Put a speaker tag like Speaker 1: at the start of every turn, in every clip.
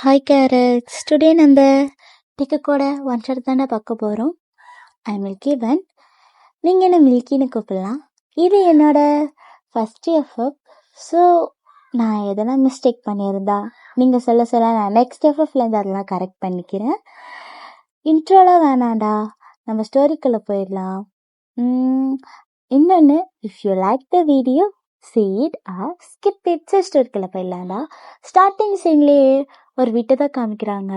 Speaker 1: Hi carrots, today நம்ம டிக்கோட one shot தானே பார்க்க போகிறோம். ஐ மில்கி வென், நீங்கள் என்ன மில்கின்னு கூப்பிடலாம். இது என்னோட ஃபஸ்ட் எஃப்எஃப். ஸோ நான் எதனா மிஸ்டேக் பண்ணியிருந்தா நீங்கள் சொல்ல நான் நெக்ஸ்ட் எஃப்எஃப்லேருந்து அதெல்லாம் கரெக்ட் பண்ணிக்கிறேன். இன்ட்ரோலாம் வேணாண்டா, நம்ம ஸ்டோரிக்குள்ளே போயிடலாம். இன்னொன்று, if you like the video see it or skip it. ஸ்டோரிக்குள்ளே போயிடலாம்டா. ஸ்டார்டிங் சீன்லேயே ஒரு வீட்டை தான் காமிக்கிறாங்க.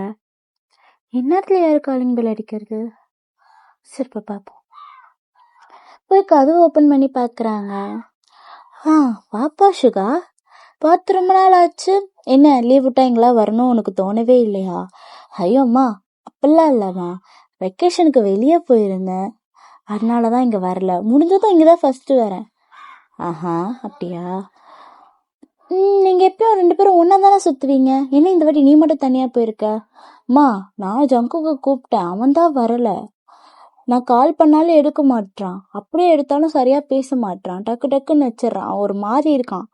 Speaker 1: என்னத்துல யார் காலிங் பெல் அடிக்கிறது? சரி பார்ப்போம். போய் கதவு ஓப்பன் பண்ணி பார்க்குறாங்க. வாப்பா சுகா, பார்த்து ரொம்ப நாள் ஆச்சு. என்ன லீவ் விட்டாங்களா? வரணும் உனக்கு தோணவே இல்லையா? ஐயோ அம்மா, அப்படிலாம் இல்லைம்மா, வெக்கேஷனுக்கு வெளியே போயிருந்தேன், அதனால தான் இங்கே வரல. முடிஞ்சதும் இங்கே தான் ஃபஸ்ட்டு வரேன். ஆஹா, அப்படியா? நீங்கள் எப்பயும் 2 பேரும் ஒன்றா தானே சுற்றுவீங்க, என்ன இந்த வாட்டி நீ மட்டும் தனியாக போயிருக்க? அம்மா, நான் ஜங்குக்கு கூப்பிட்டேன், அவன் தான் வரலை. நான் கால் பண்ணாலும் எடுக்க மாட்டான், அப்படியே எடுத்தாலும் சரியாக பேச மாட்டான், டக்கு டக்குன்னு வச்சிடறான், ஒரு மாதிரி இருக்கான்.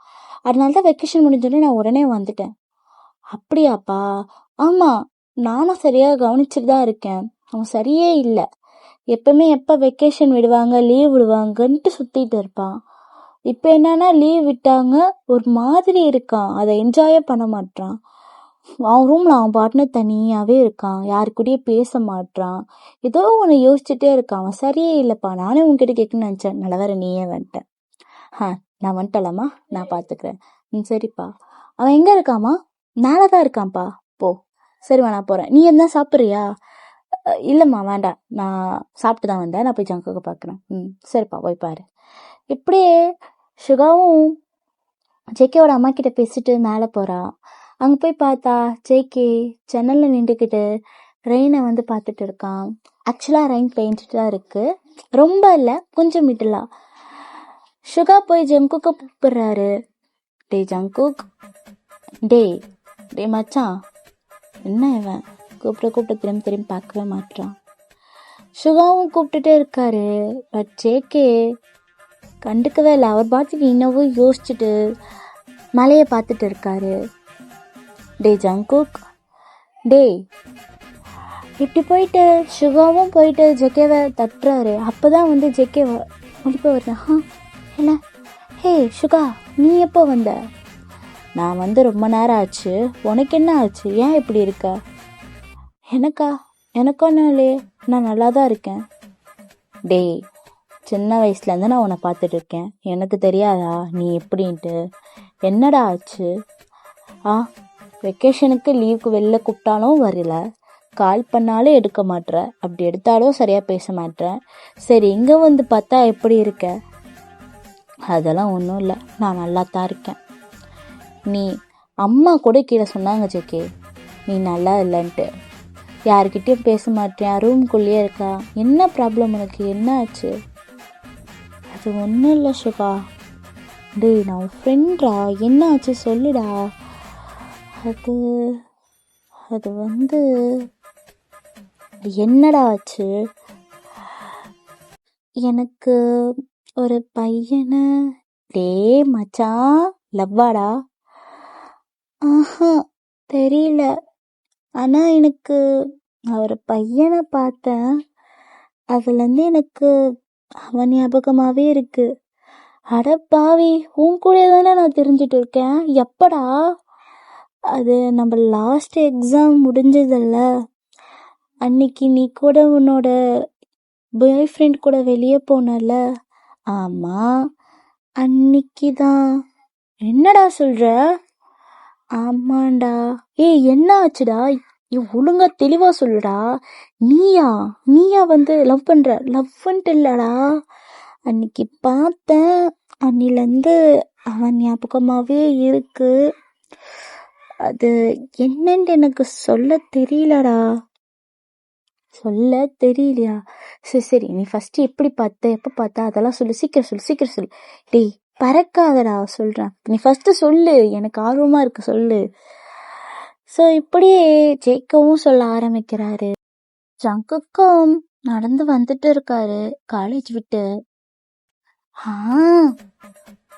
Speaker 1: அதனால தான் வெக்கேஷன் முடிஞ்சோடனே நான் உடனே வந்துட்டேன். அப்படியாப்பா? ஆமாம், நானும் சரியாக கவனிச்சுட்டு தான் இருக்கேன். அவன் சரியே இல்லை. எப்பவுமே எப்போ வெக்கேஷன் விடுவாங்க லீவ் விடுவாங்கன்ட்டு சுற்றிட்டு இருப்பான். இப்போ என்னன்னா லீவ் விட்டாங்க, ஒரு மாதிரி இருக்கான், அதை என்ஜாயே பண்ண மாட்டான். அவன் ரூமில் அவன் பாட்டுன்னு தனியாகவே இருக்கான், யாரு கூடயும் பேச மாட்டான், ஏதோ ஒன்று யோசிச்சுட்டே இருக்கான். அவன் சரியே இல்லைப்பா. நானே உங்ககிட்ட கேட்கணும்னு நினச்சேன், நல்ல வேற நீயே வந்துட்டேன். நான் வந்துட்டலாமா, நான் பார்த்துக்கிறேன். சரிப்பா. அவன் எங்கே இருக்காமா? மேலே தான் இருக்கான்ப்பா. போ. சரிம்மா, நான் போகிறேன். நீ என்ன சாப்பிட்றியா? இல்லைம்மா வேண்டாம், நான் சாப்பிட்டு தான் வந்தேன், நான் போய் ஜங்குக்கு பார்க்குறேன். சரிப்பா, போய் பாரு. இப்படியே சுகாவும் ஜேகேவோட அம்மா கிட்ட பேசிட்டு மேலே போகிறா. அங்கே போய் பார்த்தா ஜேகே ஜன்னலில் நின்றுக்கிட்டு ரெயினை வந்து பார்த்துட்டு இருக்கான். ஆக்சுவலாக ரெயின் பெயிண்ட்டு தான் இருக்குது, ரொம்ப இல்லை, கொஞ்சம் மிடலா. சுகா போய் ஜங்குக்கு கூப்பிடுறாரு. டே ஜங்குக், டே டே மச்சான். என்ன இவன் கூப்பிட்டு திரும்பி பார்க்கவே மாட்டான். சுகாவும் கூப்பிட்டுட்டே இருக்காரு, பட் ஜேகே கண்டுக்கவே இல்லை. அவர் பாட்டுக்கு இன்னமும் யோசிச்சுட்டு மலையை பார்த்துட்டு இருக்காரு. டே ஜங்குக், டே. இப்படி போயிட்டு சுகாவும் போயிட்டு ஜெகேவை தட்டுறாரு. அப்போ தான் வந்து ஜெகே முடிப்ப வருது. என்ன? ஹே சுகா, நீ எப்போ வந்த? நான் வந்து ரொம்ப நேரம் ஆச்சு. உனக்கு என்ன ஆச்சு? ஏன் இப்படி இருக்க? எனக்கு ஒன்றும் இல்லையே, நான் நல்லா தான் இருக்கேன். டே, சின்ன வயசுலேருந்து நான் உன்னை பார்த்துட்டு இருக்கேன், எனக்கு தெரியாதா நீ எப்படின்ட்டு? என்னடா ஆச்சு? வெக்கேஷனுக்கு லீவுக்கு வெளில கூப்பிட்டாலும் வரல, கால் பண்ணாலும் எடுக்க மாட்ற, அப்படி எடுத்தாலும் சரியாக பேச மாட்டேன். சரி, இங்கே வந்து பார்த்தா எப்படி இருக்க? அதெல்லாம் ஒன்றும் இல்லை, நான் நல்லா தான் இருக்கேன். நீ அம்மா கூட கீழே சொன்னாங்க ஜேகே, நீ நல்லா இல்லைன்ட்டு. யாருக்கிட்டையும் பேச மாட்டேன், ரூம்குள்ளேயே இருக்கா. என்ன ப்ராப்ளம் உனக்கு? என்ன ஆச்சு? அது ஒன்றும் இல்லை சுகா. டேய், நான் ஃப்ரெண்ட்ரா, என்ன ஆச்சு சொல்லுடா. அது வந்து என்னடா ஆச்சு? எனக்கு ஒரு பையனை. டே மச்சான், லவ்வாடா? தெரியல, ஆனால் எனக்கு ஒரு பையனை பார்த்தேன், அதுலேருந்து எனக்கு அவன் ஞாபகமாகவே இருக்கு. அட பாவி, உன் கூட தானே நான் தெரிஞ்சுட்டு இருக்கேன். எப்படா? அது நம்ம லாஸ்ட் எக்ஸாம் முடிஞ்சதில்ல, அன்னைக்கு நீ கூட உன்னோட பாய் ஃப்ரெண்ட் கூட வெளியே போனல. ஆமாம், அன்னைக்கு தான். என்னடா சொல்கிற? ஆமாண்டா. என்ன ஆச்சுடா? ஒழுங்கா தெளிவா சொல்லுடா. நீயா வந்து லவ் லவ்ன்ட்டு இல்லடா. அன்னைக்கு பார்த்தேன், அன்னிலேருந்து அவன் ஞாபகமாகவே இருக்கு. அது என்னன்னு எனக்கு சொல்ல தெரியலடா. சொல்ல தெரியலையா? சரி, நீ ஃபஸ்ட்டு எப்படி பார்த்த, எப்போ பார்த்த, அதெல்லாம் சொல்லு, சீக்கிரம் சொல்லு. டேய் பறக்காதடா, சொல்கிறேன், நீ ஃபஸ்ட்டு சொல்லு, எனக்கு ஆர்வமாக இருக்கு, சொல்லு. ஸோ இப்படியே ஜேக்கவும் சொல்ல ஆரம்பிக்கிறாரு. ஜங்குக்கும் நடந்து வந்துட்டு இருக்காரு காலேஜ் விட்டு.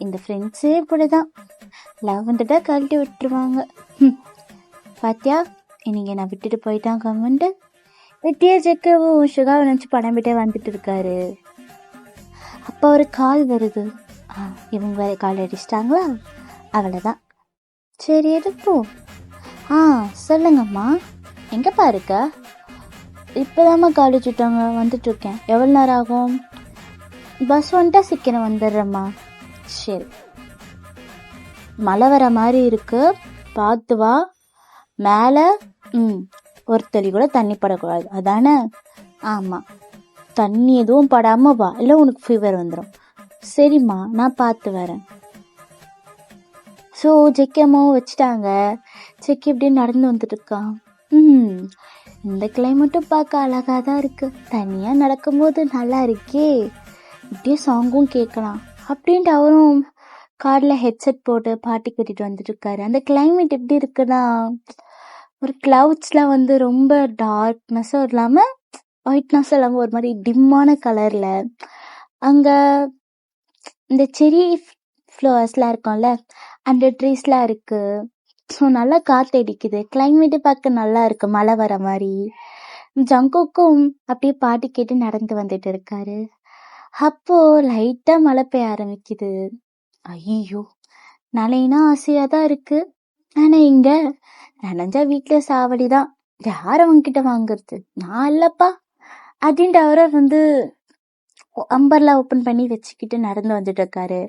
Speaker 1: இந்த ஃப்ரெண்ட்ஸே இப்படிதான், லவ் வந்துட்டா கழட்டி விட்டுருவாங்க. பாத்தியா, இன்னைக்கு நான் விட்டுட்டு போயிட்டான் கமெண்ட். வெட்டியா ஜெக்கவும் சுகாவை நினச்சி படம் விட்டே வந்துட்டு இருக்காரு. அப்போ ஒரு கால் வருது. இவங்க வேற கால் அடிச்சிட்டாங்களா? அவ்வளோதான். சரி எடுப்போம். சொல்லுங்கம்மா, எங்கப்பா இருக்க? இப்போதாம்மா காலேஜ் விட்டாங்க, வந்துட்டுருக்கேன். எவ்வளோ நேரம் ஆகும்? பஸ் வந்துட்டா சீக்கிரம் வந்துடுறேம்மா. சரி. மழை வர மாதிரி இருக்கு, பார்த்து வா. மேலே ஒரு தெளி கூட தண்ணி படக்கூடாது, அதானே? ஆமாம், தண்ணி எதுவும் படாமல் வா, இல்லை உனக்கு ஃபீவர் வந்துடும். சரிம்மா, நான் பார்த்து வரேன். ஸோ ஜெக்கம்மாவும் வச்சுட்டாங்க. செக்கி இப்படி நடந்து வந்துட்டு இருக்கான். இந்த கிளைமேட்டும் பார்க்க அழகாக தான் இருக்குது. தனியாக நடக்கும்போது நல்லா இருக்கே, இப்படியே சாங்கும் கேட்கலாம் அப்படின்ட்டு அவரும் காரில் ஹெட்செட் போட்டு பாட்டு கேட்டுட்டு வந்துட்டு இருக்காரு. அந்த கிளைமேட் எப்படி இருக்குன்னா, ஒரு கிளவுட்ஸ்லாம் வந்து ரொம்ப டார்க்னஸும் இல்லாமல் ஒயிட்னஸும் இல்லாமல் ஒரு மாதிரி டிம்மான கலரில், அங்கே இந்த செரி ஃப்ளவர்ஸ்லாம் இருக்கும்ல, அந்த ட்ரீஸ்லாம் இருக்குது. ஸோ நல்லா காற்று அடிக்குது, கிளைமேட்டு பார்க்க நல்லா இருக்கு, மழை வர மாதிரி. ஜங்குக்கும் அப்படியே பாட்டு கேட்டு நடந்து வந்துட்டு இருக்காரு. அப்போ லைட்டாக மழை பெய்ய ஆரம்பிக்குது. ஐயோ, நனைனா ஆசையாக தான் இருக்கு, ஆனால் இங்க நனைஞ்சா வீட்டில் சாவடி தான், யார் அவங்ககிட்ட வாங்குறது? நான் இல்லப்பா அப்படின்ட்டு அவரை வந்து அம்பர்லா ஓப்பன் பண்ணி வச்சுக்கிட்டு நடந்து வந்துட்டு இருக்காரு.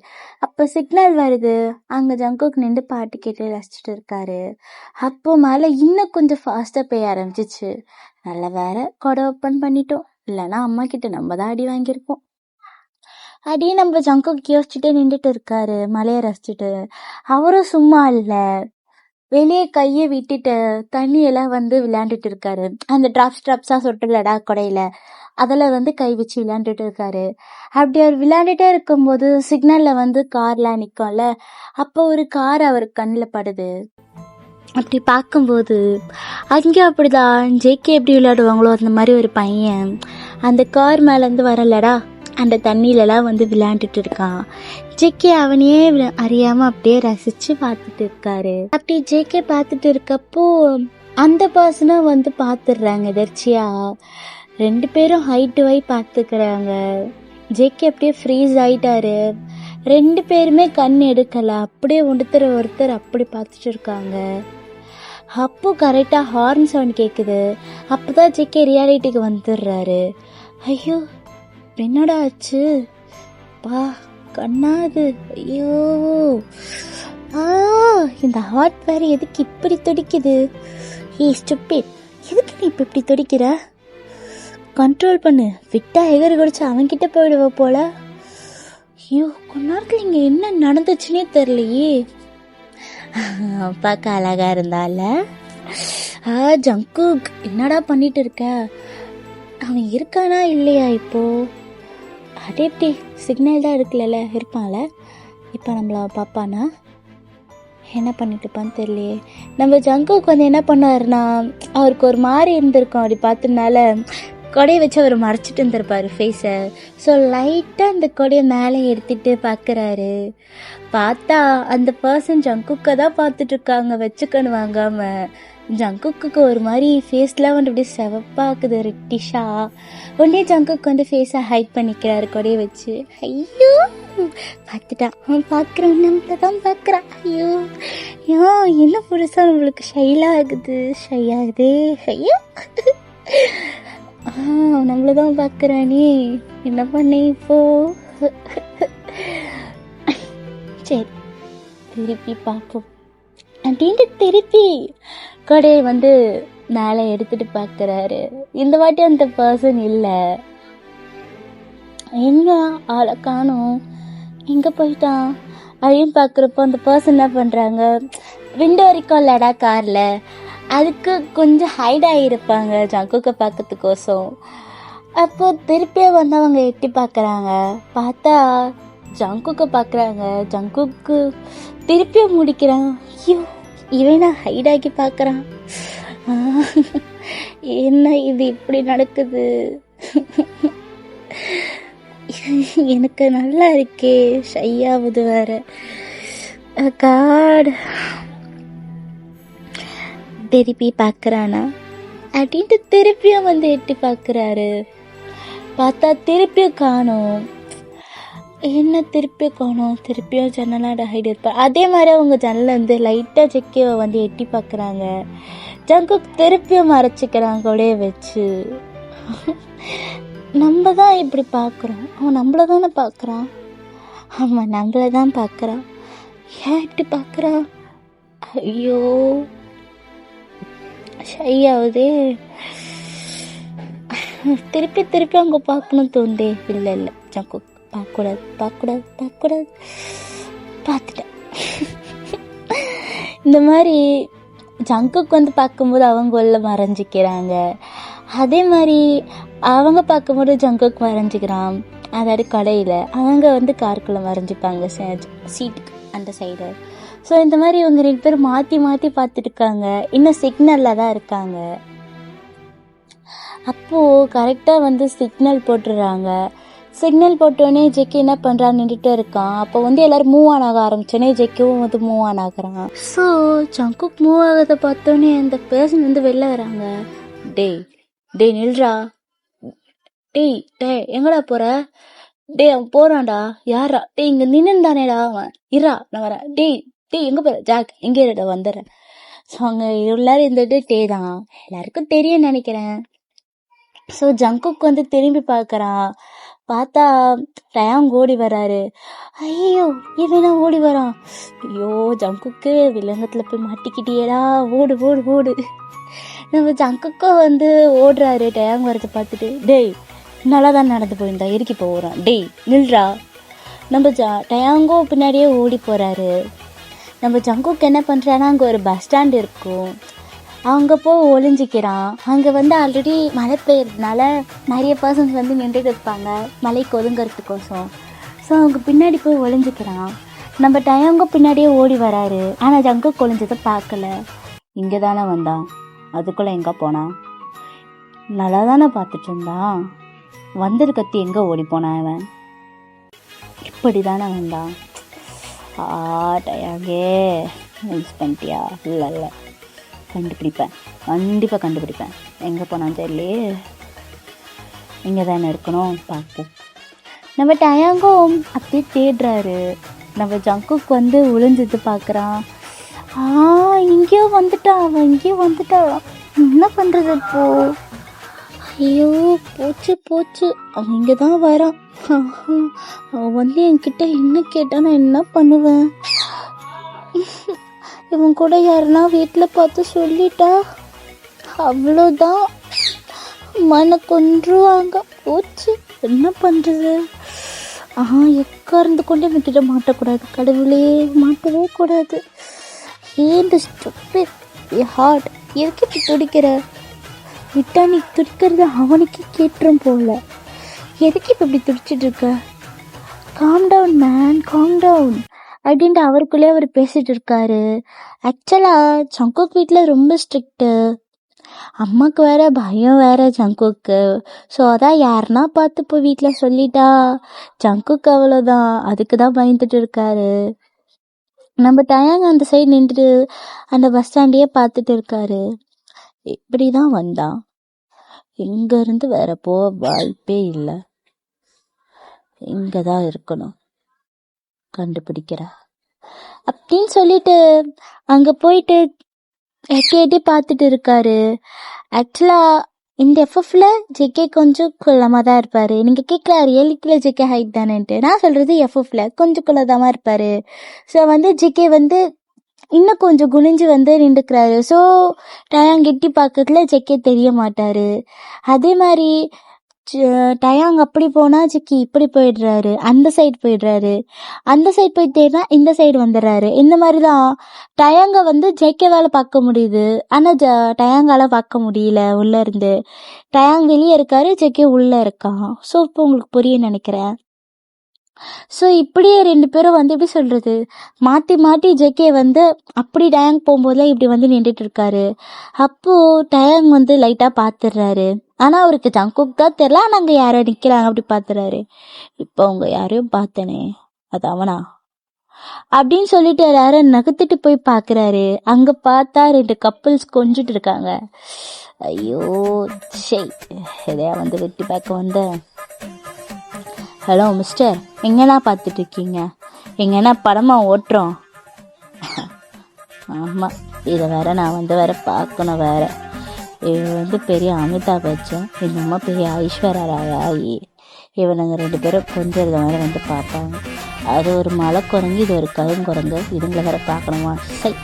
Speaker 1: அப்போ சிக்னல் வருது, அங்கே ஜங்குக்கு நின்று பாட்டு கேட்டு ரசிச்சுட்டு இருக்காரு. அப்போ மேலே இன்னும் கொஞ்சம் ஃபாஸ்ட்டாக பெய்ய ஆரம்பிச்சிச்சு. நல்ல வேற கொடை ஓப்பன் பண்ணிட்டோம், இல்லைன்னா அம்மா கிட்ட நம்ம தான் அடி வாங்கியிருப்போம். அப்படியே நம்ம ஜங்குக்கு யோசிச்சுட்டே நின்றுட்டு இருக்காரு, மலையை ரசிச்சுட்டு. அவரும் சும்மா இல்லை, வெளியே கையை விட்டுட்டு தண்ணியெல்லாம் வந்து விளையாண்டுட்டு இருக்காரு. அந்த ட்ராப்ஸாக சொட்டுலடா கொடையில, அதில் வந்து கை வச்சு விளையாண்டுட்டு இருக்காரு. அப்படி அவர் விளையாண்டுட்டே இருக்கும்போது சிக்னலில் வந்து கார்லாம் நிற்கும்ல, அப்போ ஒரு கார் அவர் கண்ணில் படுது. அப்படி பார்க்கும்போது அங்கேயும் அப்படிதான் ஜேகே எப்படி விளையாடுவாங்களோ அந்த மாதிரி ஒரு பையன் அந்த கார் மேலேருந்து வரலடா, அந்த தண்ணியிலலாம் வந்து விளையாண்டுட்டு இருக்கான். ஜேகே அவனையே அறியாமல் அப்படியே ரசித்து பார்த்துட்டு இருக்காரு. அப்படி ஜேகே பார்த்துட்டு இருக்கப்போ அந்த பர்சனை வந்து பார்த்துடுறாங்க எதர்ச்சியா. 2 பேரும் ஹைட் டு ஹை பார்த்துக்கிறாங்க. ஜேகே அப்படியே ஃப்ரீஸ் ஆயிட்டாரு. 2 பேருமே கண் எடுக்கல, அப்படியே ஒருத்தர் அப்படி பார்த்துட்டு இருக்காங்க. அப்போ கரெக்டாக ஹார்ன் சவுண்ட் கேட்குது. அப்போதான் ஜேகே ரியாலிட்டிக்கு வந்துடுறாரு. ஐயோ, என்னடா ஆச்சு பா, கண்ணாது, ஐயோ, இந்த ஹார்ட் வேற எதுக்கு இப்படி துடிக்குது? ஸ்டூபிட், எதுக்கு நீ இப்போ இப்படி துடிக்கிற? கண்ட்ரோல் பண்ணு, விட்டா எகரி குடிச்சு அவன்கிட்ட போயிடுவ போல. ஐயோ, கொஞ்ச நேரத்தில் இங்கே என்ன நடந்துச்சுன்னே தெரியலையே. பார்க்க அழகா இருந்தால. ஜங்குக், என்னடா பண்ணிட்டு இருக்க? அவன் இருக்கானா இல்லையா இப்போ? அது எப்படி, சிக்னல் தான் இருக்குல்ல, இருப்பான்ல. இப்போ நம்மள பார்ப்பானா? என்ன பண்ணிட்டு இருப்பான்னு தெரியலையே. நம்ம ஜங்குக்கு வந்து என்ன பண்ணாருன்னா, அவருக்கு ஒரு மாதிரி இருந்திருக்கும், அப்படி பார்த்ததுனால கொடையை வச்சு அவர் மறைச்சிட்டு இருந்திருப்பாரு ஃபேஸை. ஸோ லைட்டாக அந்த கொடையை மேலே எடுத்துகிட்டு பார்க்குறாரு. பார்த்தா அந்த பர்சன் ஜங்குக்கை தான் பார்த்துட்டு இருக்காங்க, வச்சுக்கணும் வாங்காமல். ஜங்குக்கு ஒரு மாதிரி ஃபேஸ்லாம் வந்து அப்படியே செவப்பாக்குது, ரெட்டிஷா. உடனே ஜங்குக்கு வந்து ஃபேஸை ஹைட் பண்ணிக்கிறாரு கொடையை வச்சு. ஐயோ, பார்த்துட்டான், அவன் பார்க்குறான், நம்மள தான் பார்க்குறான். ஐயோ என்ன புதுசாக நம்மளுக்கு ஷை ஆகுதே. ஐயோ, நம்மள தான் பார்க்குறானே, என்ன பண்ண இப்போ? சரி, திருப்பி பார்ப்போம் அப்படின்ட்டு திருப்பி கொடையை வந்து மேலே எடுத்துட்டு பார்க்குறாரு. இந்த வாட்டி அந்த பர்சன் இல்லை. எங்க ஆளை காணோம், எங்கே போயிட்டான் அப்படின்னு பார்க்குறப்போ அந்த பர்சன் என்ன பண்ணுறாங்க, விண்டோ வரைக்கும் இல்லடா காரில், அதுக்கு கொஞ்சம் ஹைட் ஆகியிருப்பாங்க ஜங்குக்கை பார்க்கறதுக்கோசம். அப்போ திருப்பியே வந்து அவங்க எட்டி பார்க்குறாங்க. பார்த்தா ஜங்குக்கை பார்க்குறாங்க. ஜங்குக்கு திருப்பியும் முடிக்கிறான். ஐயோ, இவனா ஹைடாக்கி பார்க்குறான். என்ன இது இப்படி நடக்குது? எனக்கு நல்லா இருக்கே, ஷையாவது வேற. காட், திருப்பி பார்க்குறானா அப்படின்ட்டு திருப்பியும் வந்து எட்டி பார்க்குறாரு. பார்த்தா திருப்பியும் காணோம். என்ன திருப்பியும் காணோம்? திருப்பியும் ஜன்னலாட ஹைட் இருப்பார். அதே மாதிரி அவங்க ஜன்னல வந்து லைட்டாக ஜெக்கியை வந்து எட்டி பார்க்குறாங்க. ஜங்குக் திருப்பியும் மறைச்சிக்கிறாங்க ஒரே வச்சு. நம்ம தான் இப்படி பார்க்குறோம், அவன் நம்மளை தானே பார்க்குறான். அவன் நம்மளை தான் பார்க்குறான். ஏன் இப்படி பார்க்குறான்? ஐயோ ஷையாவதே. திருப்பி திருப்பி அங்கே பார்க்கணும் தோண்டே. இல்லை இல்லை ஜங்குக் பார்க்கக்கூடாது பார்க்கக்கூடாது பார்க்கக்கூடாது. பார்த்துட்டேன். இந்த மாதிரி ஜங்குக்கு வந்து பார்க்கும்போது அவங்க உள்ள மறைஞ்சிக்கிறாங்க. அதே மாதிரி அவங்க பார்க்கும்போது ஜங்குக்கு மறைஞ்சிக்கிறான். அதாவது கடையில் அவங்க வந்து காருக்குள்ளே மறைஞ்சிப்பாங்க சீட்டுக்கு அந்த சைடு. ஸோ இந்த மாதிரி இவங்க 2 பேரும் மாற்றி மாற்றி பார்த்துட்டு இருக்காங்க. இன்னும் சிக்னலில் தான் இருக்காங்க. அப்போது கரெக்டாக வந்து சிக்னல் போட்டுடுறாங்க. சிக்னல் போட்டோடனே ஜெக்கி என்ன பண்ணுறான்னு நின்றுட்டு இருக்கான். அப்போ வந்து எல்லோரும் மூவ் ஆன் ஆக ஆரம்பிச்சோன்னே ஜெக்கியும் வந்து மூவ் ஆன் ஆகுறான். ஸோ ஜங்குக் மூவ் ஆகிறத பார்த்தோன்னே அந்த பர்சன் வந்து வெளில வராங்க. டேய் டேய் நில்றா, டேய் டே எங்கடா போகிற? டே அவன் போகிறான்டா. யாரா? டேய் இங்கே நின்று தானேடா அவன். இரா நான் வரேன். டேய் டேய் எங்கே போகிற? ஜாக் எங்கே இருடா வந்துடுறேன். ஸோ அவங்க எல்லாரும் இருந்துட்டு டே தான் எல்லாருக்கும் தெரியும்னு நினைக்கிறேன். ஸோ ஜங்குக் வந்து திரும்பி பார்க்குறான். பார்த்தா டயாங் ஓடி வராரு. ஐயோ இவனா ஓடி வரான். ஐயோ ஜங்குக்கு விலங்கத்தில் போய் மாட்டிக்கிட்டியேடா, ஓடு ஓடு ஓடு. நம்ம ஜங்குக்கும் வந்து ஓடுறாரு டயாங் வரதை பார்த்துட்டு. டேய் நல்லா தான் நடந்து போயிருந்தா இறுக்கி போகிறான். டேய் நில்றா. நம்ம டயாங்கோ பின்னாடியே ஓடி போகிறாரு. நம்ம ஜங்குக்கு என்ன பண்ணுறான்னா அங்கே ஒரு பஸ் ஸ்டாண்ட் இருக்கும், அங்கே போய் ஒளிஞ்சிக்கிறான். அங்கே வந்து ஆல்ரெடி மழை பெய்யறதுனால நிறைய பர்சன்ஸ் வந்து நின்றுட்டு இருப்பாங்க மழைக்கு ஒதுங்கிறதுக்கோசம். ஸோ அவங்க பின்னாடி போய் ஒளிஞ்சிக்கிறான். நம்ம டயாங்கோ பின்னாடியே ஓடி வராரு. ஆனால் ஜங்குக் ஒளிஞ்சதை பார்க்கல. இங்கே தானே வந்தான், அதுக்குள்ளே எங்கே போனான்? நல்லா தானே பார்த்துட்டு இருந்தான். வந்தது கத்தி எங்கே ஓடி போனான் அவன்? இப்படி தானே வந்தான். டயாங்கே மிஸ் பண்ணிட்டியா? இல்லை இல்லை கண்டுபிடிப்பேன், கண்டிப்பாக கண்டுபிடிப்பேன். எங்கே போனான்னு தெரியலையே, இங்கே தானே இருக்கணும், பார்ப்போம். நம்ம டயாங்கும் அப்படியே தேடுறாரு. நம்ம ஜங்குக்கு வந்து ஒளிஞ்சது பார்க்குறான். இங்கேயோ வந்துட்டான் அவன், இங்கேயோ வந்துட்டான். என்ன பண்ணுறது இப்போ? ஐயோ போச்சு போச்சு, அவன் இங்கே தான் வரான். அவன் வந்து என்கிட்ட என்ன கேட்டா நான் என்ன பண்ணுவேன்? இவன் கூட யாருன்னா வீட்டில் பார்த்து சொல்லிட்டா அவ்வளோதான், மன கொன்றுவாங்க. போச்சு, என்ன பண்ணுறது? எக்கார்ந்து கொண்டு இவன்கிட்ட மாட்டக்கூடாது. கடவுளே, மாட்டவே கூடாது. ஏன் ஸ்டூபிட் ஹார்ட் எதுக்கு இப்படி துடிக்கிற? விட்டா நீ துடிக்கிறது அவனுக்கே கேட்டுரும் போல. எதுக்கு இப்போ இப்படி துடிச்சிட்டு இருக்க? Calm down man, calm down அப்படின்ட்டு அவருக்குள்ளே அவர் பேசிகிட்டு இருக்காரு. ஆக்சுவலாக ஜங்குக் வீட்டில் ரொம்ப ஸ்ட்ரிக்ட்டு. அம்மாவுக்கு வேற பயம் வேற ஜங்குக்கு. ஸோ அதான் யாருன்னா பார்த்து இப்போ வீட்டில் சொல்லிட்டா ஜங்குக்கு அவ்வளோதான், அதுக்கு தான் பயந்துட்டு இருக்காரு. நம்ம டயாங் அந்த சைடு நின்றுட்டு அந்த பஸ் ஸ்டாண்டையே பார்த்துட்டு இருக்காரு. இப்படி தான் வந்தான், இங்கேருந்து வேற போக வாய்ப்பே இல்லை, இங்கே தான் இருக்கணும், கண்டுபிடிக்கிறா அப்படின்னு சொல்லிட்டு அங்கே போயிட்டு எட்டி எட்டி பார்த்துட்டு இருக்காரு. ஆக்சுவலாக இந்த எஃப்எஃப்ல ஜெகே கொஞ்சம் குள்ளமாக தான் இருப்பார். நீங்கள் கேட்கல 7 கிலோ ஜெகே ஹைட் தானேன்ட்டு. நான் சொல்கிறது எஃப்எஃப்ல கொஞ்சம் குள்ளதாக இருப்பார். ஸோ வந்து ஜெகே வந்து இன்னும் கொஞ்சம் குனிஞ்சு வந்து நின்றுக்கிறாரு. ஸோ டயாங் எட்டி பார்க்கறதுல ஜெக்கே தெரிய மாட்டார். அதே மாதிரி டயாங் அப்படி போனால் ஜெக்கி இப்படி போயிடுறாரு, அந்த சைடு போயிடுறாரு, அந்த சைடு போயிட்டேன்னா இந்த சைடு வந்துடுறாரு. இந்த மாதிரி தான் டயாங்கை வந்து ஜெக்கேவால் பார்க்க முடியுது, ஆனால் டயாங்கால் பார்க்க முடியல உள்ளே இருந்து. டயாங் வெளியே இருக்காரு, ஜெக்கே உள்ளே இருக்கான். ஸோ இப்போ உங்களுக்கு புரிய நினைக்கிறேன். ஸோ இப்படியே 2 பேரும் வந்து எப்படி சொல்கிறது, மாற்றி மாற்றி ஜெக்கே வந்து அப்படி டயாங் போகும்போதெல்லாம் இப்படி வந்து நின்றுட்டு இருக்காரு. அப்போது டயாங் வந்து லைட்டாக பார்த்துடுறாரு. ஆனால் அவருக்கு ஜங்குக் தான் தெரில, ஆனால் அங்கே யாரோ நிற்கிறாங்க அப்படி பார்த்துறாரு. இப்போ அவங்க யாரையும் பார்த்தனே, அது அவனா? அப்படின்னு சொல்லிட்டு எல்லாரும் நகர்த்திட்டு போய் பாக்குறாரு. அங்க பார்த்தா 2 கப்பிள்ஸ் கொஞ்சிட்டு இருக்காங்க. ஐயோ சே, எதையா வந்து வெட்டி பார்க்க வந்த. ஹலோ மிஸ்டர், எங்கன்னா பார்த்துட்டு இருக்கீங்க? எங்கன்னா படமா ஓட்டுறோம்? ஆமாம், இதை வேற நான் வந்து வேற பார்க்கணும் வேற. இது பெரிய அமிதாப் பச்சன், இந்த அம்மா பெரிய ஐஸ்வர்யா ராய். இவனுங்க 2 பேரும் கொஞ்சம் வேற வந்து பார்ப்பாங்க. அது ஒரு மலை குரங்கு, இது ஒரு கருங்குரங்கு, இதுங்களை வேற பார்க்கணுமா சரி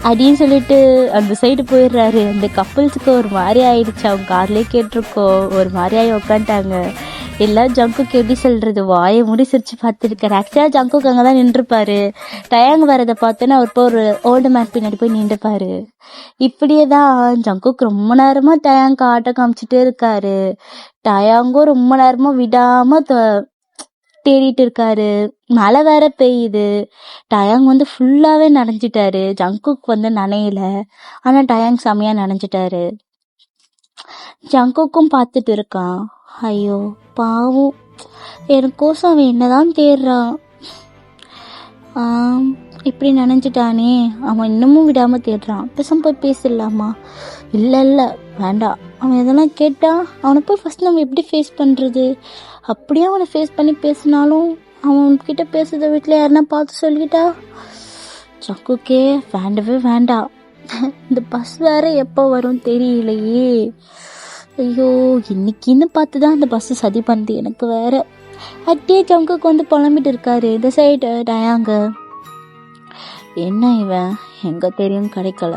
Speaker 1: அப்படின்னு சொல்லிட்டு அந்த சைடு போயிடுறாரு. அந்த கப்பிள்ஸுக்கு ஒரு மாதிரி ஆயிடுச்சு. அவங்க கார்லேயே கேட்டிருக்கோம், ஒரு மாதிரி ஆகி உட்காந்துட்டாங்க. எல்லாம் ஜங்குக்கு எப்படி சொல்றது, வாயை மூடி சிரிச்சு பார்த்துருக்காரு. ஆக்சுவலாக ஜங்குக்கு அங்கே தான் நின்றுப்பாரு. டயாங் வரதை பார்த்தோன்னா அவர் போய் ஒரு ஓல்டு மேன் பின்னாடி போய் நின்றுப்பாரு. இப்படியே தான் ஜங்குக்கு ரொம்ப நேரமா டயாங்க்கு ஆட்டம் காமிச்சிட்டே இருக்காரு. டயாங்கும் ரொம்ப நேரமா விடாம தேடிட்டு இருக்காரு. மழை வேற பெய்யுது. டயாங் வந்து ஃபுல்லாவே நனைஞ்சிட்டாரு. ஜங்குக்கு வந்து நனையல, ஆனா டயாங் செமையா நனைஞ்சிட்டாரு. ஜங்குக்கும் பார்த்துட்டு இருக்கான். ஐயோ பாவம், எனக்கோசம் அவன் என்னதான் தேடுறான். இப்படி நினைஞ்சிட்டானே, அவன் இன்னமும் விடாம தேடுறான். பேசாம போய் பேசிடலாமா? இல்லை வேண்டாம். அவன் எதெல்லாம் கேட்டான், அவனை போய் ஃபர்ஸ்ட் நம்ம எப்படி ஃபேஸ் பண்ணுறது? அப்படியே அவனை ஃபேஸ் பண்ணி பேசினாலும் அவன்கிட்ட பேசுறத வீட்டில் யாருன்னா பார்த்து சொல்லிக்கிட்டா, ஜங்குக்கே வேண்டவே வேண்டாம். இந்த பஸ் வேற எப்போ வரும் தெரியலையே. ஐயோ, இன்னைக்குன்னு பார்த்து தான் அந்த பஸ்ஸு சதி பண்ணுது எனக்கு வேற. அப்படியே ஜங்குக்கு வந்து புலம்பிட்டு இருக்காரு. இந்த சைடு டயாங்க, என்ன இவன் எங்க தெரியும் கிடைக்கல,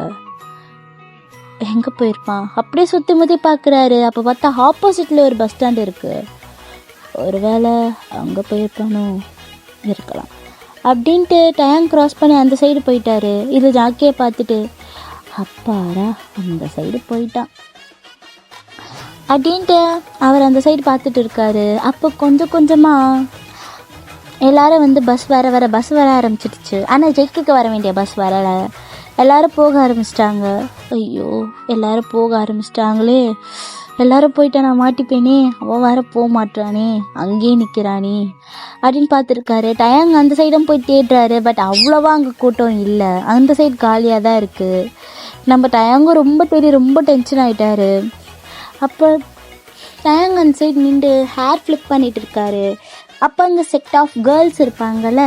Speaker 1: எங்க போயிருப்பான்? அப்படியே சுத்தி முத்தி பாக்குறாரு. அப்ப பார்த்தா ஆப்போசிட்ல ஒரு பஸ் ஸ்டாண்ட் இருக்கு. ஒருவேளை அங்க போயிருப்பானோ இருக்கலாம் அப்படின்ட்டு டயாங் கிராஸ் பண்ணி அந்த சைடு போயிட்டாரு. இது ஜாக்கியை பார்த்துட்டு, அப்பாடா அந்த சைடு போயிட்டான் அப்படின்ட்டு அவர் அந்த சைடு பார்த்துட்டு இருக்காரு. அப்போ கொஞ்சம் கொஞ்சமாக எல்லாரும் வந்து பஸ் வர ஆரம்பிச்சிடுச்சு. ஆனால் ஜெய்க்குக்கு வர வேண்டிய பஸ் வரலை. எல்லாரும் போக ஆரம்பிச்சிட்டாங்க. ஐயோ, எல்லாரும் போக ஆரம்பிச்சிட்டாங்களே, எல்லாரும் போயிட்டா நான் மாட்டிப்பேனே, அவன் வேற போக மாட்டானே, அங்கேயே நிற்கிறானே அப்படின்னு பார்த்துருக்காரு. டயாங் அந்த சைடும் போய் தேடுறாரு. பட் அவ்வளோவா அங்கே கூட்டம் இல்லை, அந்த சைடு காலியாக தான் இருக்குது. நம்ம டயாங்கும் ரொம்ப தேடி ரொம்ப டென்ஷன் ஆகிட்டாரு. அப்போ டயாங் அந்த சைடு நின்று ஹேர் ஃப்ளிப் பண்ணிட்டு இருக்காரு. அப்போ அங்கே செட் ஆஃப் கேர்ள்ஸ் இருப்பாங்கள்ல,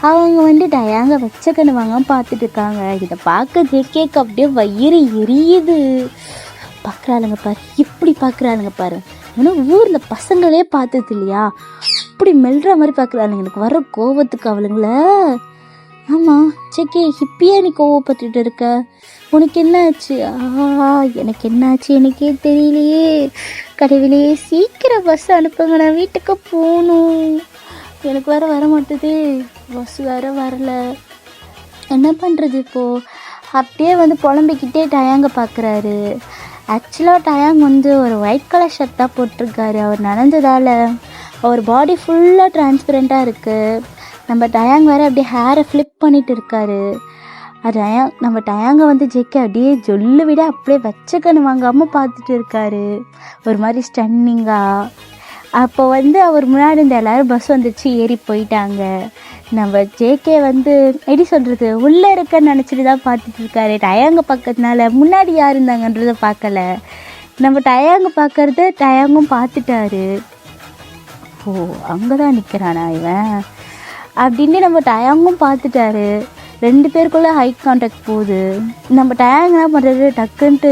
Speaker 1: அவங்க வந்து டயாங்க வச்சக்கணுவாங்க பார்த்துட்டு இருக்காங்க. இதை பார்க்க ஜேகேக்கு அப்படியே வயிறு எரியுது. பார்க்குறாளுங்க பாரு, இப்படி பார்க்குறாளுங்க பாரு. இன்னும் ஊரில் பசங்களே பார்த்தது இல்லையா, இப்படி மெல்ற மாதிரி பார்க்குறாளுங்க. எனக்கு வர கோவத்துக்கு அவளுங்கள. ஆமாம் ஜேகே, இப்பயே நீ கோவப்பட்டுட்டு இருக்க, உனக்கு என்ன ஆச்சு? எனக்கு என்ன ஆச்சு எனக்கே தெரியலையே. கடவுளே, சீக்கிரம் பஸ் அனுப்புங்க, நான் வீட்டுக்கு போகணும். எனக்கு வேற வர மாட்டுது, பஸ் வேற வரல, என்ன பண்ணுறது இப்போது? அப்படியே வந்து புலம்பிக்கிட்டே டயாங்க பார்க்குறாரு. ஆக்சுவலாக டயாங் வந்து ஒரு ஒயிட் கலர் ஷர்ட் தான் போட்டிருக்காரு. அவர் நனைஞ்சதால் அவர் பாடி ஃபுல்லாக டிரான்ஸ்பரண்ட்டாக இருக்குது. நம்ம டயாங் வேறு அப்படியே ஹேரை ஃப்ளிப் பண்ணிட்டு இருக்காரு. நம்ம டயாங்க வந்து ஜேகே அப்படியே ஜொல்லு விட அப்படியே வச்சக்கன்னு வாங்காமல் பார்த்துட்டு இருக்காரு, ஒரு மாதிரி ஸ்டன்னிங்காக. அப்போ வந்து அவர் முன்னாடி இந்த எல்லோரும் பஸ் வந்துச்சு, ஏறி போயிட்டாங்க. நம்ம ஜேகே வந்து எப்படி சொல்கிறது, உள்ளே இருக்கன்னு நினச்சிட்டு தான் பார்த்துட்டு இருக்காரு. டயாங்க பக்கத்துனால முன்னாடி யார் இருந்தாங்கன்றதை பார்க்கல. நம்ம டயாங்க பார்க்கறது டயாங்கும் பார்த்துட்டாரு. ஓ, அங்கே தான் நிற்கிறானா இவன் அப்படின்னு நம்ம டயாங்கும் பார்த்துட்டாரு. 2 பேருக்குள்ளே ஹை கான்டாக்ட் போகுது. நம்ம டயாங் என்ன பண்ணுறது, டக்குன்ட்டு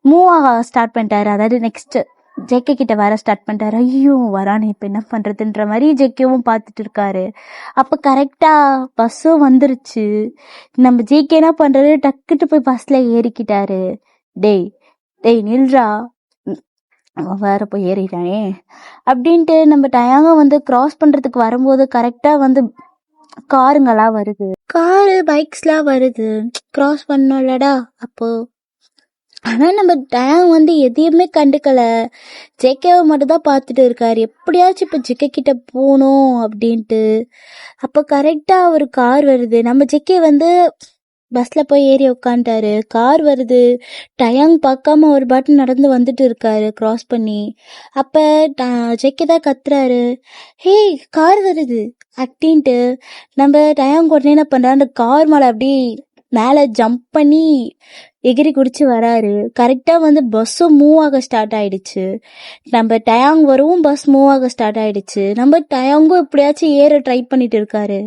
Speaker 1: மூவ் ஆக ஸ்டார்ட் பண்ணிட்டாரு. அதாவது நெக்ஸ்ட்டு ஜேகே கிட்ட வர ஸ்டார்ட் பண்ணிட்டாரு. ஐயோ வரானே, இப்போ என்ன பண்ணுறதுன்ற மாதிரி ஜேகேவும் பார்த்துட்டு இருக்காரு. அப்போ கரெக்டாக பஸ்ஸும் வந்துருச்சு. நம்ம ஜேகே என்ன பண்ணுறது, டக்குட்டு போய் பஸ்ஸில் ஏறிக்கிட்டாரு. டேய் நில்றா, வேற போய் ஏறிட்டானே அப்படின்ட்டு நம்ம டயாங்க வந்து கிராஸ் பண்ணுறதுக்கு வரும்போது கரெக்டாக வந்து காருங்கெல்லாம் வருது, காரு பைக்ஸ்லாம் வருது. கிராஸ் பண்ணோம்லடா அப்போ. ஆனால் நம்ம டயாங் வந்து எதையுமே கண்டுக்கல, ஜேகேவை மட்டும் தான் பார்த்துட்டு இருக்காரு. எப்படியாச்சும் இப்போ ஜேகே கிட்ட போகணும் அப்படின்ட்டு. அப்போ கரெக்டாக ஒரு கார் வருது. நம்ம ஜேகே வந்து பஸ்ல போய் ஏறி உட்காந்துட்டாரு. கார் வருது. டயாங் பார்க்காம ஒரு பாட்டு நடந்து வந்துட்டு இருக்காரு கிராஸ் பண்ணி. அப்ப ஜெக்கி தான் கத்துறாரு, ஹே கார் வருது அப்படின்ட்டு. நம்ம டயாங் உடனே என்ன பண்றாரு, அந்த கார் மேல அப்படி மேல ஜம்ப் பண்ணி எகிரி குடிச்சு வராரு. கரெக்டா வந்து பஸ்ஸும் மூவ் ஆக ஸ்டார்ட் ஆயிடுச்சு. நம்ம டயாங் வரவும் பஸ் மூவ் ஆக ஸ்டார்ட் ஆயிடுச்சு. நம்ம டயாங்கும் எப்படியாச்சும் ஏற ட்ரை பண்ணிட்டு இருக்காரு.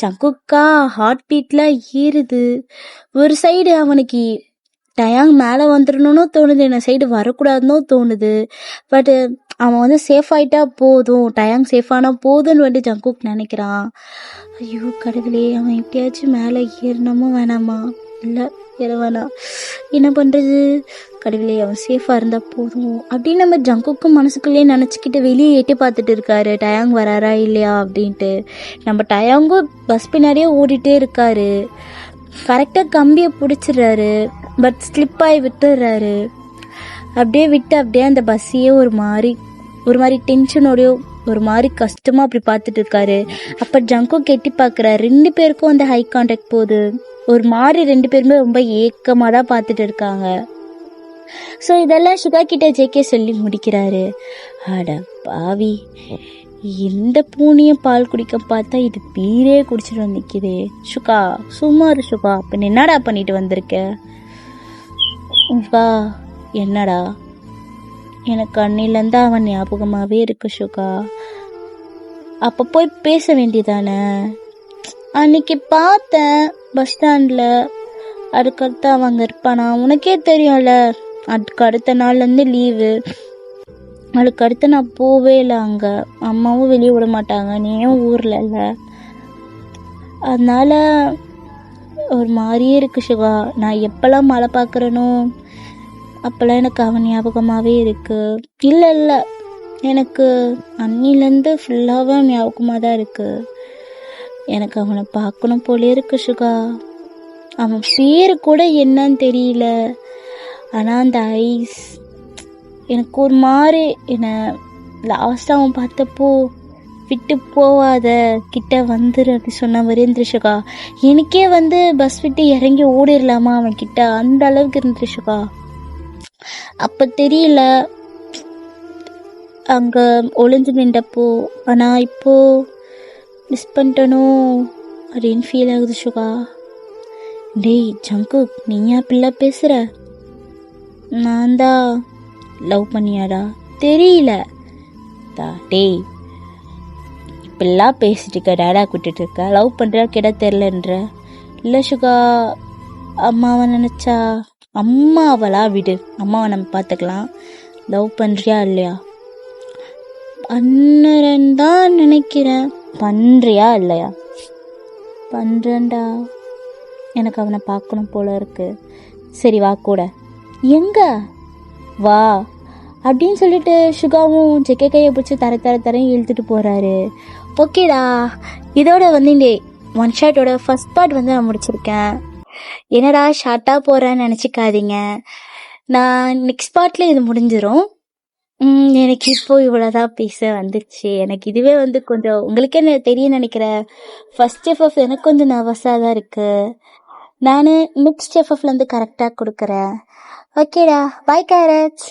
Speaker 1: ஜங்குக்கா ஹார்ட் பீட்லாம் ஏறுது. ஒரு சைடு அவனுக்கு டயாங் மேல வந்துடணும்னு தோணுது, என்ன சைடு வரக்கூடாதுன்னு தோணுது. பட் அவன் வந்து சேஃப் ஆயிட்டா போதும், டயாங் சேஃபானா போதும்னு வந்து ஜங்குக் நினைக்கிறான். ஐயோ கடவுளே, அவன் எப்படியாச்சும் மேலே ஏறணுமா வேணாமா? இல்லை ஏற வேணாம், என்ன பண்ணுறது? கடவுளே அவன் சேஃபாக இருந்தால் போதும் அப்படின்னு நம்ம ஜங்குக்கும் மனசுக்குள்ளேயே நினச்சிக்கிட்டு வெளியே எட்டி பார்த்துட்டு இருக்காரு, டயாங் வராரா இல்லையா அப்படின்ட்டு. நம்ம டயாங்கும் பஸ் பின்னாடியே ஓடிட்டே இருக்காரு. கரெக்டாக கம்பியை பிடிச்சிடுறாரு, பட் ஸ்லிப் ஆகி விட்டுடுறாரு. அப்படியே விட்டு அப்படியே அந்த பஸ்ஸையே ஒரு மாதிரி டென்ஷனோடய ஒரு மாதிரி கஷ்டமாக அப்படி பார்த்துட்டு இருக்காரு. அப்போ ஜங்கும் கெட்டி பார்க்குறாரு. 2 பேருக்கும் அந்த ஹை கான்டாக்ட் போகுது. ஒரு மாதிரி 2 பேருமே ரொம்ப ஏக்கமாக தான் பார்த்துட்டு இருக்காங்க. ஸோ இதெல்லாம் சுகா கிட்ட ஜேகே சொல்லி முடிக்கிறாரு. அட பாவி, எந்த பூனையும் பால் குடிக்க பார்த்தா இது பீரே குடிச்சிட்டு வந்து நிற்கிது. சுகா சும்மா இரு சுகா, அப்போ என்னடா பண்ணிட்டு வந்திருக்க? சுகா என்னடா? எனக்கு அன்னிலேருந்து அவன் ஞாபகமாகவே இருக்கு சுகா. அப்போ போய் பேச வேண்டியதானே? அன்னைக்கு பார்த்தேன் பஸ் ஸ்டாண்டில், அதுக்கடுத்து அவங்க இருப்பானா உனக்கே தெரியும்ல. அதுக்கு அடுத்த நாள்லேருந்து லீவு, அதுக்கு அடுத்து நான் போவே இல்லை. அங்கே அம்மாவும் வெளியே விட மாட்டாங்க, நீயும் ஊரில் இல்லை. அதனால ஒரு மாதிரியே இருக்கு சுகா. நான் எப்போல்லாம் மழை பார்க்குறேனோ அப்போல்லாம் எனக்கு அவன் ஞாபகமாகவே இருக்குது. இல்லை எனக்கு அன்னிலேருந்து ஃபுல்லாகவே ஞாபகமாக தான் இருக்குது. எனக்கு அவனை பார்க்கணும் போலே இருக்கு சுகா. அவன் பேர் கூட என்னன்னு தெரியல, ஆனால் அந்த ஐஸ் எனக்கு ஒரு மாதிரி என்னை லாஸ்ட்டாக அவன் பார்த்தப்போ விட்டு போவாத கிட்ட வந்துரு அப்படி சொன்ன மாதிரி இருந்துச்சு சுகா. எனக்கே வந்து பஸ் விட்டு இறங்கி ஓடிடலாமா அவன் கிட்ட, அந்த அளவுக்கு இருந்துச்சு சுகா. அப்போ தெரியல அங்கே ஒளிஞ்சு நின்றப்போ, ஆனால் இப்போ மிஸ் பண்ணிட்டனோ அப்படின்னு ஃபீல் ஆகுது சுகா. டேய் ஜங்குக், நீயா பிள்ளை பேசுகிற? நான் தான் லவ் பண்ணியாடா? தெரியல டேய், இப்பெல்லாம் பேசிட்டு இருக்க, டேடா கூட்டிட்டு இருக்க, லவ் பண்ணுறா கிட்ட தெரிலன்ற. இல்லை சுகா, அம்மாவை நினச்சா. அம்மாவளா விடு, அம்மாவை நம்ம பார்த்துக்கலாம். லவ் பண்ணுறியா இல்லையா? பண்ணுறேன்னு தான் நினைக்கிறேன். பண்ணுறியா இல்லையா? பண்ணுறேன்டா. எனக்கு அவனை பார்க்கணும் போல இருக்கு. சரி வா கூட. எங்க வா அப்படின்னு சொல்லிட்டு சுகாவும் ஜெக்கே கையை பிடிச்சி தரையும் இழுத்துட்டு போகிறாரு. ஓகேடா, இதோட வந்து இந்த ஒன் ஷாட்டோட ஃபர்ஸ்ட் பார்ட் வந்து நான் முடிச்சிருக்கேன். என்னடா ஷார்ட்டாக போகிறேன்னு நினச்சிக்காதீங்க, நான் நெக்ஸ்ட் பார்ட்டில் இது முடிஞ்சிடும். எனக்கு இப்போ இவ்வளோதான் பேச வந்துச்சு. எனக்கு இதுவே வந்து கொஞ்சம் உங்களுக்கே தெரியும் நினைக்கிறேன், ஃபர்ஸ்ட் எஃப்எஃப் எனக்கு கொஞ்சம் நர்வஸாக தான் இருக்குது. நான் நெக்ஸ்ட் எஃப்எஃப்லேருந்து கரெக்டாக கொடுக்குறேன். ஓகேடா, பாய் கேரட்ஸ்.